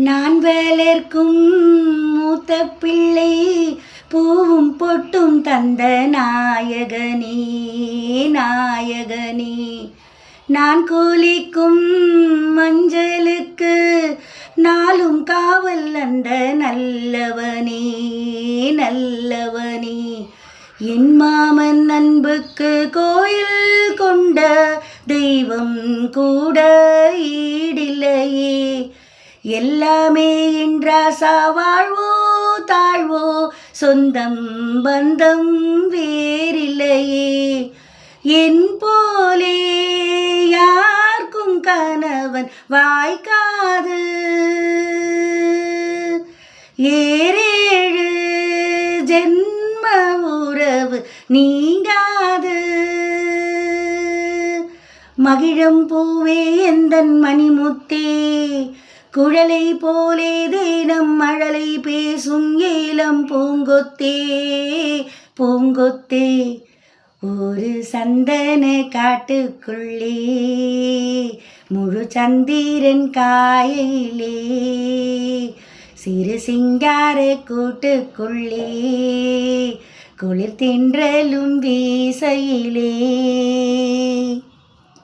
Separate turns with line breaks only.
நான் வளர்க்கும் மூத்த பிள்ளை பூவும் பொட்டும் தந்த நாயகனே நாயகனே. நான் குளிக்கும் மஞ்சளுக்கு நாளும் காவல் அந்த நல்லவனே நல்லவனே. என் மாமன் அன்புக்கு கோயில் கொண்ட தெய்வம் கூட ஈடில்லையே. எல்லாமே இன்றாசா வாழ்வோ தாழ்வோ சொந்தம் பந்தம் வேறில்லையே. என் போலே யாருக்கும் கணவன் வாய்க்காது, ஏழேழு ஜென்ம உறவு நீங்காது. மகிழம் பூவே எந்தன் மணிமுத்தே, குழலை போலே தினம் மழலை பேசும் ஏலம் பூங்கொத்தே பூங்கொத்தே. ஒரு சந்தன காட்டுக்குள்ளே முழு சந்திரன் காயிலே, சிறு சிங்கார கூட்டுக்குள்ளே குளிர் தின்றலும் வீசையிலே.